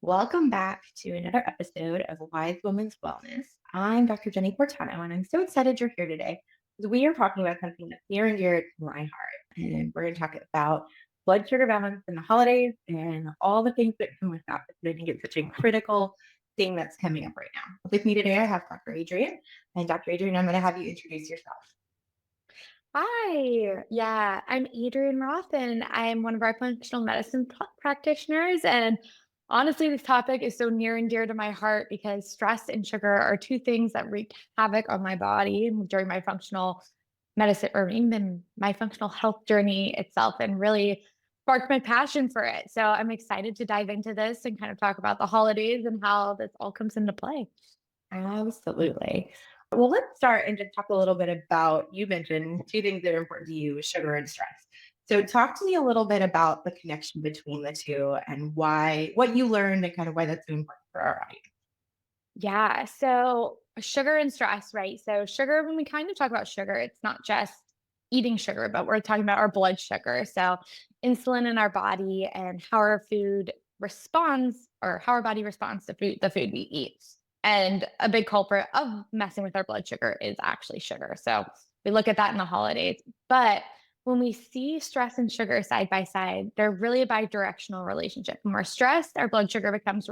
Welcome back to another episode of Wise Women's Wellness. I'm Dr. Jenny Portano, and I'm so excited you're here today because we are talking about something that's near and dear to my heart. And we're going to talk about blood sugar balance in the holidays and all the things that come with that. I think it's such a critical thing that's coming up right now. With me today, I have Dr. Adrienne. And Dr. Adrienne, I'm going to have you introduce yourself. Hi. Yeah, I'm Adrienne and I'm one of our functional medicine practitioners. And honestly, this topic is so near and dear to my heart because stress and sugar are two things that wreak havoc on my body during my functional medicine or even my functional health journey itself and really sparked my passion for it. So I'm excited to dive into this and kind of talk about the holidays and how this all comes into play. Absolutely. Well, let's start and just talk a little bit about you mentioned two things that are important to you, sugar and stress. So talk to me a little bit about the connection between the two and why what you learned and kind of why that's so important for our audience. Yeah. So sugar and stress, right? So sugar, when we kind of talk about sugar, it's not just eating sugar, but we're talking about our blood sugar. So insulin in our body and how our food responds or how our body responds to food, the food we eat. And a big culprit of messing with our blood sugar is actually sugar. So we look at that in the holidays. But when we see stress and sugar side by side, they're really a bi-directional relationship. When we're stressed, our blood sugar becomes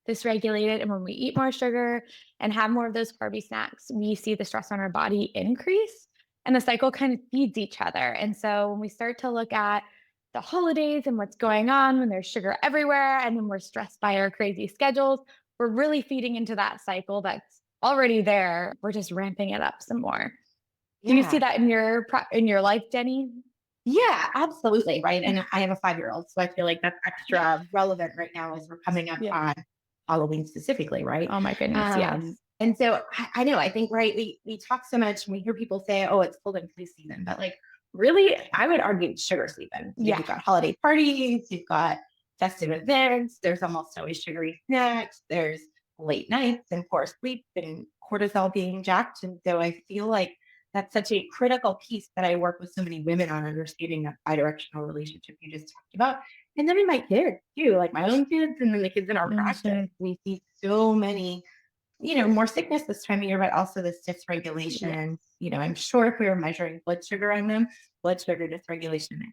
dysregulated. And when we eat more sugar and have more of those carby snacks, we see the stress on our body increase and the cycle kind of feeds each other. And so when we start to look at the holidays and what's going on when there's sugar everywhere and when we're stressed by our crazy schedules, we're really feeding into that cycle that's already there. We're just ramping it up some more. Do you see Yeah. that in your life, Jenny? Yeah, absolutely. Right. And I have a 5 year old. So I feel like that's extra relevant right now as we're coming up Yeah. on Halloween specifically. Right. Oh my goodness. Yes. And so I know, I think, right. We talk so much and we hear people say, oh, it's cold and flu season, but like really, I would argue it's sugar season. You know, Yeah. you've got holiday parties, you've got festive events, there's almost always sugary snacks, there's late nights and poor sleep and cortisol being jacked. And so I feel like that's such a critical piece that I work with so many women on understanding that bidirectional relationship you just talked about. And then in my kids too, like my own kids and then the kids in our practice, Mhm. we see so many, more sickness this time of year, but also this Yeah. dysregulation. I'm sure if we were measuring blood sugar on them, blood sugar dysregulation and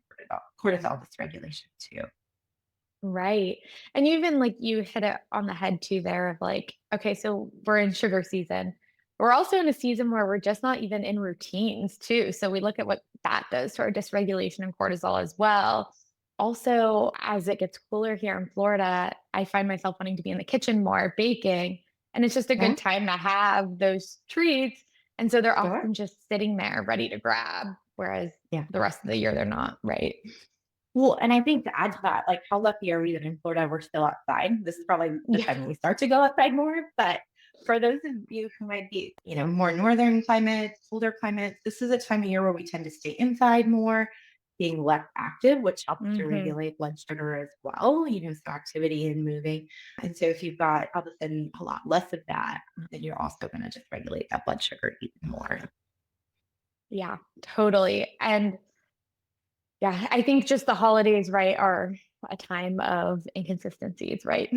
cortisol dysregulation too. Right. And you even like you hit it on the head too there of like, okay, so we're in sugar season. We're also in a season where we're just not even in routines too. So we look at what that does to our dysregulation and cortisol as well. Also, as it gets cooler here in Florida, I find myself wanting to be in the kitchen more, baking. And it's just a Yeah, good time to have those treats. And so they're sure. often just sitting there ready to grab, whereas Yeah. the rest of the year they're not, right? Well, and I think to add to that, like how lucky are we that in Florida we're still outside? This is probably the Yeah. time when we start to go outside more. But for those of you who might be, more northern climates, colder climates, this is a time of year where we tend to stay inside more, being less active, which helps to Hmm. regulate blood sugar as well, so activity and moving. And so if you've got all of a sudden a lot less of that, then you're also going to just regulate that blood sugar even more. Yeah, totally. And yeah, I think just the holidays, right, are a time of inconsistencies, right?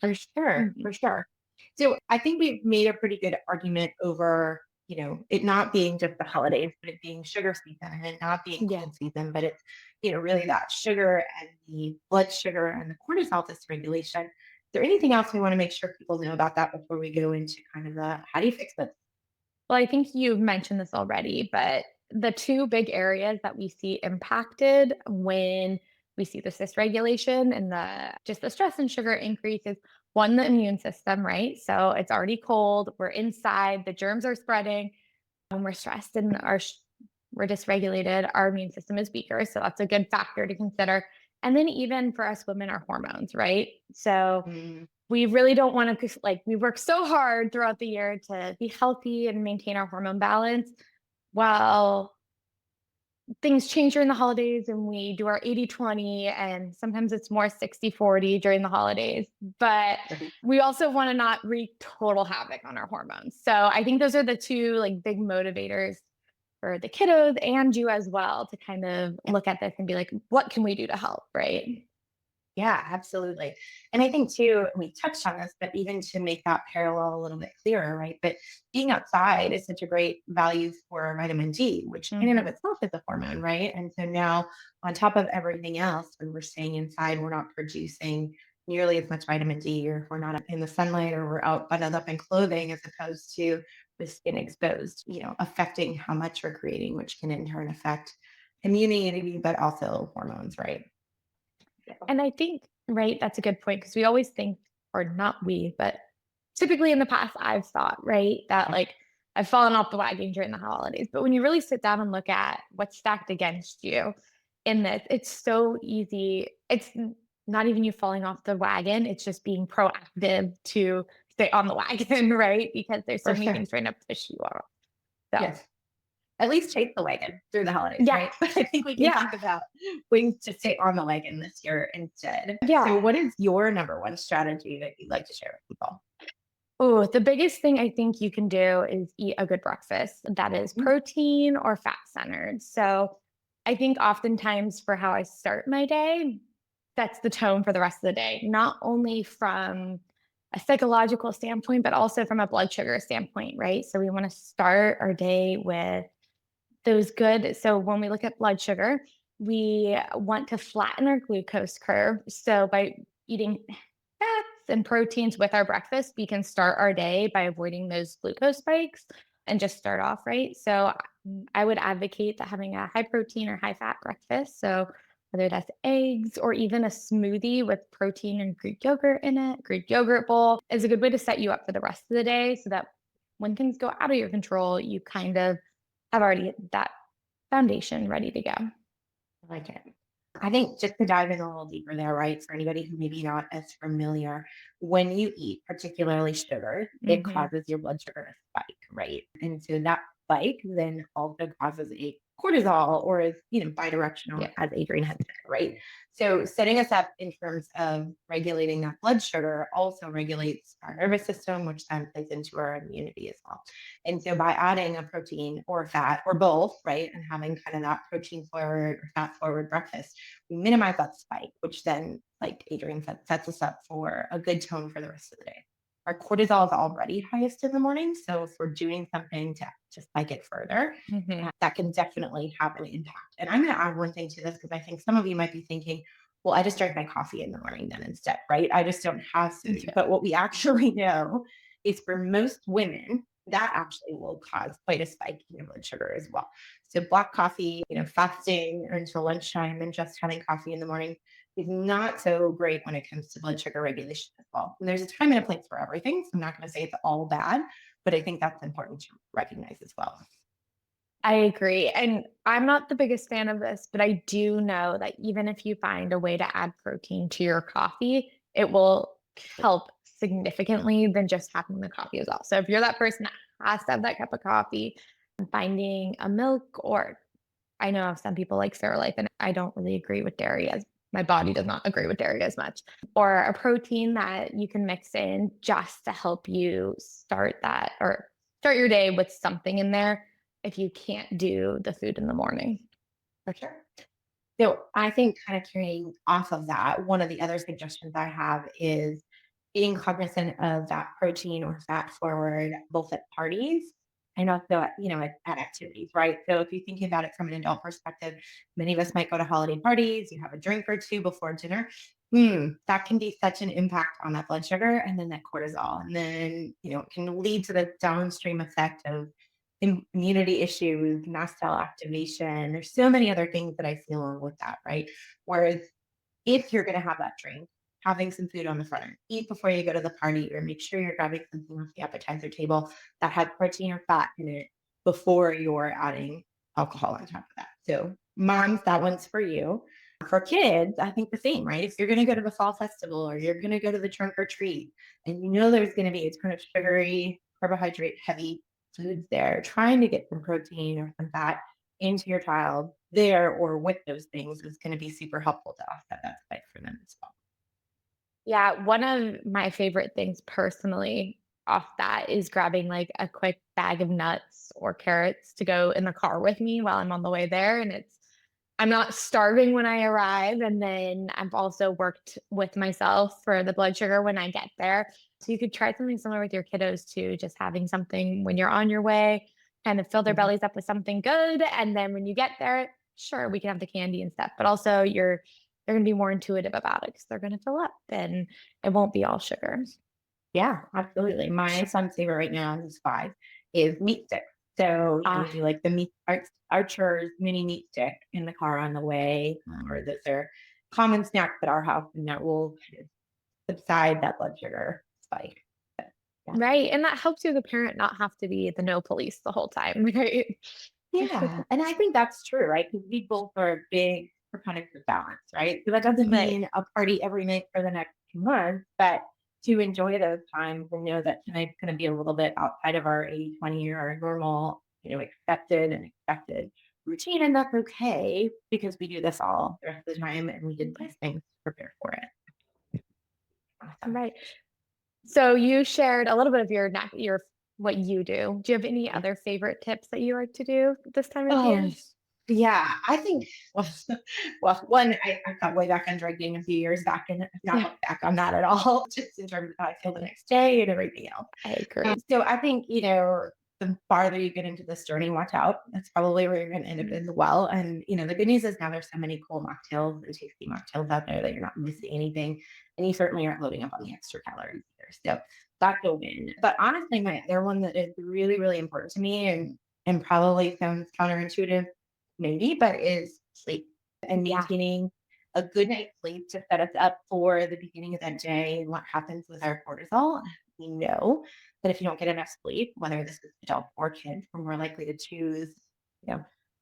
For sure, Mhm. for sure. So I think we've made a pretty good argument over, it not being just the holidays, but it being sugar season and it not being Yeah. cold season, but it's, really that sugar and the blood sugar and the cortisol dysregulation. Is there anything else we want to make sure people know about that before we go into kind of the how do you fix this? Well, I think you've mentioned this already, but the two big areas that we see impacted when we see the dysregulation and the stress and sugar increases, one, the immune system, right? So it's already cold, we're inside, the germs are spreading. When we're stressed and we're dysregulated, our immune system is weaker. So that's a good factor to consider. And then even for us women, our hormones, right? So Mm, we really don't want to like we work so hard throughout the year to be healthy and maintain our hormone balance. Well, things change during the holidays and we do our 80-20, and sometimes it's more 60-40 during the holidays. But right. we also want to not wreak total havoc on our hormones. So I think those are the two like big motivators for the kiddos and you as well to kind of Yeah. look at this and be like, what can we do to help? Right. Yeah, absolutely. And I think too, we touched on this, but even to make that parallel a little bit clearer, right? But being outside is such a great value for vitamin D, which in and of Mhm. itself is a hormone, right? And so now, on top of everything else, when we're staying inside, we're not producing nearly as much vitamin D, or if we're not in the sunlight or we're out bundled up in clothing, as opposed to with skin exposed, affecting how much we're creating, which can in turn affect immunity, but also hormones, right? So, And I think, right, that's a good point because we always think, or not we, but typically in the past, I've thought, right, that like I've fallen off the wagon during the holidays. But when you really sit down and look at what's stacked against you in this, it's so easy. Not even you falling off the wagon, it's just being proactive to stay on the wagon, right? Because there's so for many sure. things trying to push you off. So, Yes. At least chase the wagon through the holidays, yeah, right? But I think we can yeah, talk about ways to stay on the wagon this year instead. So, yeah. what is your number one strategy that you'd like to share with people? Oh, the biggest thing I think you can do is eat a good breakfast that is Mhm. protein or fat centered. So I think oftentimes for how I start my day, sets the tone for the rest of the day, not only from a psychological standpoint, but also from a blood sugar standpoint, right? So we want to start our day with those good. So when we look at blood sugar, we want to flatten our glucose curve. So by eating fats and proteins with our breakfast, we can start our day by avoiding those glucose spikes and just start off right. So I would advocate that having a high protein or high fat breakfast. So whether that's eggs or even a smoothie with protein and Greek yogurt in it, Greek yogurt bowl is a good way to set you up for the rest of the day so that when things go out of your control, you kind of have already that foundation ready to go. I like it. I think just to dive in a little deeper there, right? For anybody who maybe not as familiar, when you eat, particularly sugar, it Mhm. causes your blood sugar to spike, right? And so that spike then also causes a cortisol, or is, bidirectional, Yeah. as Adrienne had said, right? So setting us up in terms of regulating that blood sugar also regulates our nervous system, which then plays into our immunity as well. And so by adding a protein or fat or both, right, and having kind of that protein forward or fat forward breakfast, we minimize that spike, which then, like Adrienne said, sets us up for a good tone for the rest of the day. Our cortisol is already highest in the morning. So if we're doing something to spike it further, Mhm. that can definitely have an impact. And I'm going to add one thing to this because I think some of you might be thinking, well, I just drink my coffee in the morning then instead, right? I just don't have food. Yeah. But what we actually know is for most women, that actually will cause quite a spike in your blood sugar as well. So black coffee, fasting until lunchtime and just having coffee in the morning is not so great when it comes to blood sugar regulation as well. And there's a time and a place for everything. So I'm not going to say it's all bad, but I think that's important to recognize as well. I agree. And I'm not the biggest fan of this, but I do know that even if you find a way to add protein to your coffee, it will help significantly than just having the coffee as well. So if you're that person that has to have that cup of coffee, finding a milk, or I know some people like Fairlife, and I don't really agree with dairy as my body does not agree with dairy as much, or a protein that you can mix in just to help you start that or start your day with something in there if you can't do the food in the morning. For sure. So I think kind of carrying off of that, one of the other suggestions I have is being cognizant of that protein or fat forward, both at parties and also at activities, right? So if you think about it from an adult perspective, many of us might go to holiday parties, you have a drink or two before dinner. That can be such an impact on that blood sugar and then that cortisol. And then, it can lead to the downstream effect of immunity issues, mast cell activation. There's so many other things that I see along with that, right? Whereas if you're going to have that drink, having some food on the front, eat before you go to the party, or make sure you're grabbing something off the appetizer table that has protein or fat in it before you're adding alcohol on top of that. So, moms, that one's for you. For kids, I think the same, right? If you're going to go to the fall festival or you're going to go to the trunk or treat, and there's going to be a ton of sugary, carbohydrate heavy foods there, trying to get some protein or some fat into your child there or with those things is going to be super helpful to offset that spike for them as well. Yeah, one of my favorite things personally off that is grabbing like a quick bag of nuts or carrots to go in the car with me while I'm on the way there. And it's I'm not starving when I arrive, and then I've also worked with myself for the blood sugar when I get there. So you could try something similar with your kiddos too, just having something when you're on your way, kind of fill their Mhm. bellies up with something good, and then when you get there, sure, we can have the candy and stuff, but also they're going to be more intuitive about it because they're going to fill up and it won't be all sugar. Yeah, absolutely. My son's favorite right now, who's 5, is meat sticks. So, we Ah, do like the meat Archer's mini meat stick in the car on the way, or those are common snacks at our house, and that will kind of subside that blood sugar spike. But, yeah. right. And that helps you, the parent, not have to be the no police the whole time, right? Yeah, and I think that's true, right? Because we both are big proponents of balance, right? So that doesn't Right. mean a party every night for the next 2 months, but to enjoy those times and know that tonight's gonna be a little bit outside of our 80/20 or our normal, accepted and expected routine, and that's okay because we do this all the rest of the time, and we did these things to prepare for it. Awesome. Right. So you shared a little bit of your what you do. Do you have any Yeah. other favorite tips that you like to do this time of Oh, year? yeah, I think well, one, I got way back on drinking a few years back and have not Yeah, looked back on that at all, just in terms of how I feel the next day and everything else. I agree. So I think, the farther you get into this journey, watch out. That's probably where you're gonna end up in the well. And, the good news is now there's so many cool mocktails and tasty mocktails out there that you're not missing anything. And you certainly aren't loading up on the extra calories either. So that's a win. But honestly, my other one that is really, really important to me and probably sounds counterintuitive, maybe, but is sleep and Yeah, maintaining a good night's sleep to set us up for the beginning of that day and what happens with our cortisol. We know that if you don't get enough sleep, whether this is adult or kids, we're more likely to choose,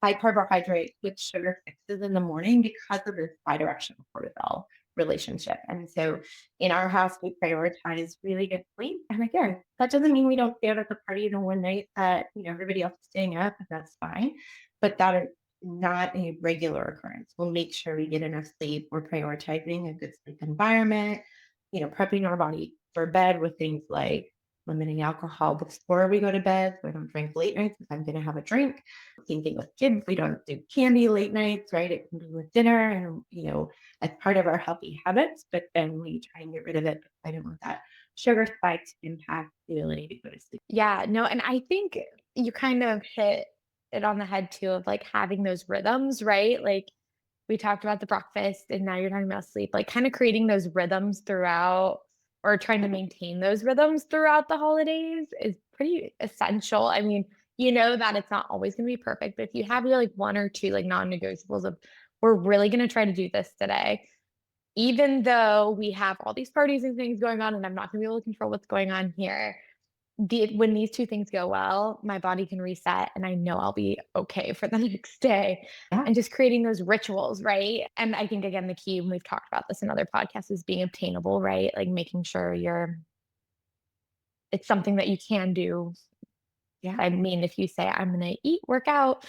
high carbohydrate with sugar fixes in the morning because of this bidirectional cortisol relationship. And so in our house, we prioritize really good sleep. And again, that doesn't mean we don't stay out at the party the one night that, everybody else is staying up, and that's fine. But that is not a regular occurrence. We'll make sure we get enough sleep. We're prioritizing a good sleep environment, prepping our body for bed with things like limiting alcohol before we go to bed. So I don't drink late nights if I'm going to have a drink. Same thing with kids. We don't do candy late nights, right? It can be with dinner and, as part of our healthy habits, but then we try and get rid of it because I don't want that sugar spike to impact the ability to go to sleep. yeah, no, and I think you kind of hit it on the head too of like having those rhythms, right? Like we talked about the breakfast and now you're talking about sleep, like kind of creating those rhythms throughout or trying to maintain those rhythms throughout the holidays is pretty essential. I mean, you know that it's not always going to be perfect, but if you have your like one or two like non-negotiables of we're really going to try to do this today, even though we have all these parties and things going on and I'm not going to be able to control what's going on here, when these 2 things go well, my body can reset and I know I'll be okay for the next day. Yeah. And just creating those rituals, right? And I think again, the key, and we've talked about this in other podcasts, is being obtainable, right? Like making sure it's something that you can do. Yeah. I mean, if you say, I'm going to eat, work out,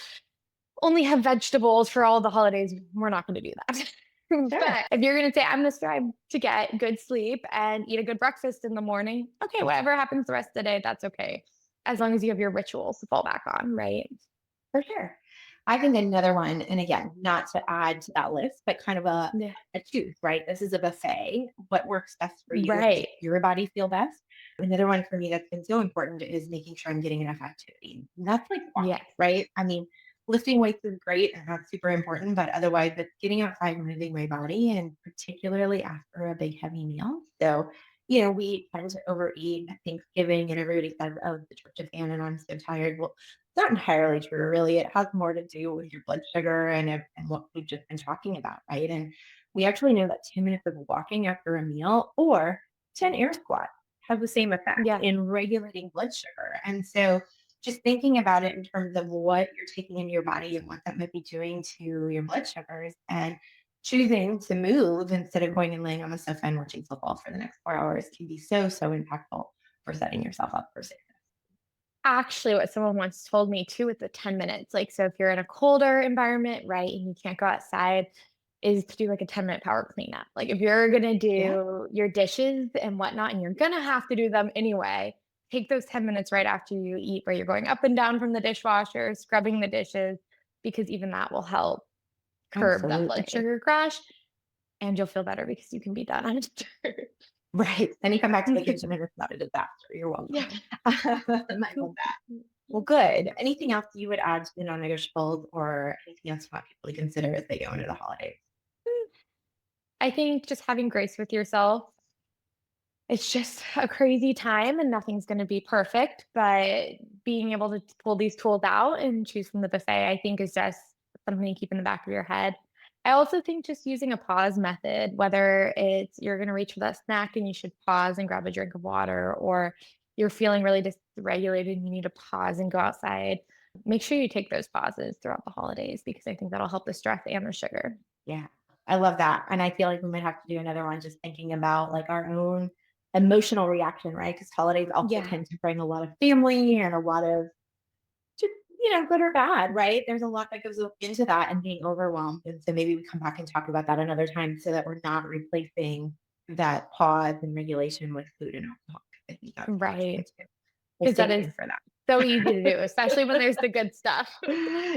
only have vegetables for all the holidays, we're not going to do that. Sure. But if you're going to say, I'm going to strive to get good sleep and eat a good breakfast in the morning, okay, whatever happens the rest of the day, that's okay. As long as you have your rituals to fall back on, right? For sure. I think another one, and again, not to add to that list, but kind of Yeah. a choose, right? This is a buffet. What works best for you to Right. make your body feel best? Another one for me that's been so important is making sure I'm getting enough activity. And that's like Yes. walking, right? I mean, lifting weights is great and that's super important, but otherwise it's getting outside and moving my body, and particularly after a big heavy meal. So, we tend to overeat at Thanksgiving and everybody says, oh, the tryptophan and I'm so tired. Well, it's not entirely true, really. It has more to do with your blood sugar and what we've just been talking about, right? And we actually know that 10 minutes of walking after a meal or 10 air squats have the same effect Yeah. in regulating blood sugar. And so just thinking about it in terms of what you're taking into your body and what that might be doing to your blood sugars, and choosing to move instead of going and laying on the sofa and watching football for the next 4 hours can be so, so impactful for setting yourself up for success. Actually, what someone once told me too with the 10 minutes, like, so if you're in a colder environment, right, and you can't go outside, is to do like a 10-minute power cleanup. Like, if you're going to Yeah. do your dishes and whatnot, and you're going to have to do them anyway, take those 10 minutes right after you eat, where you're going up and down from the dishwasher, scrubbing the dishes, because even that will help curb that blood Absolutely. sugar crash, and you'll feel better because you can be done on dessert. Right. Then you come back to vacation and it's not a disaster. You're welcome. Yeah. I love that. Well, good. Anything else you would add to the non-negotiables or anything else you want people to consider as they go into the holidays? I think just having grace with yourself. It's just a crazy time and nothing's gonna be perfect, but being able to pull these tools out and choose from the buffet, I think is just something to keep in the back of your head. I also think just using a pause method, whether it's you're gonna reach for that snack and you should pause and grab a drink of water, or you're feeling really dysregulated and you need to pause and go outside. Make sure you take those pauses throughout the holidays because I think that'll help the stress and the sugar. Yeah, I love that, and I feel like we might have to do another one just thinking about, like, our own emotional reaction, right? Because holidays also Yeah. tend to bring a lot of family and a lot of just, good or bad, right? There's a lot that goes into that and being overwhelmed, and so maybe we come back and talk about that another time so that we're not replacing that pause and regulation with food and alcohol. I think that's the best thing Right. to do. We'll Because stay that is tuned for that. so easy to do, especially when there's the good stuff.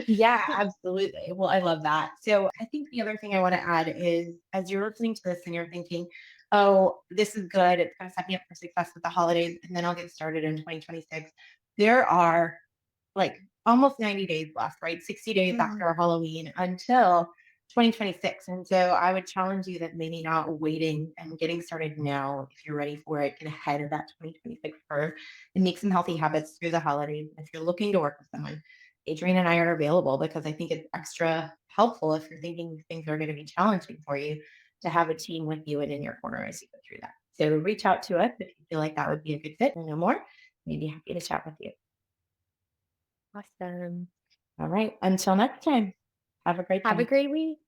Yeah, absolutely. Well, I love that. So I think the other thing I want to add is as you're listening to this and you're thinking, oh, this is good. It's going to set me up for success with the holidays. And then I'll get started in 2026. There are like almost 90 days left, right? 60 days Mhm. after Halloween until 2026. And so I would challenge you that maybe not waiting and getting started now if you're ready for it, get ahead of that 2026 curve and make some healthy habits through the holidays. If you're looking to work with someone, Adrienne and I are available because I think it's extra helpful if you're thinking things are going to be challenging for you to have a team with you and in your corner as you go through that. So reach out to us if you feel like that would be a good fit and know more. We'd be happy to chat with you. Awesome. All right. Until next time, have a great Have a day. great week.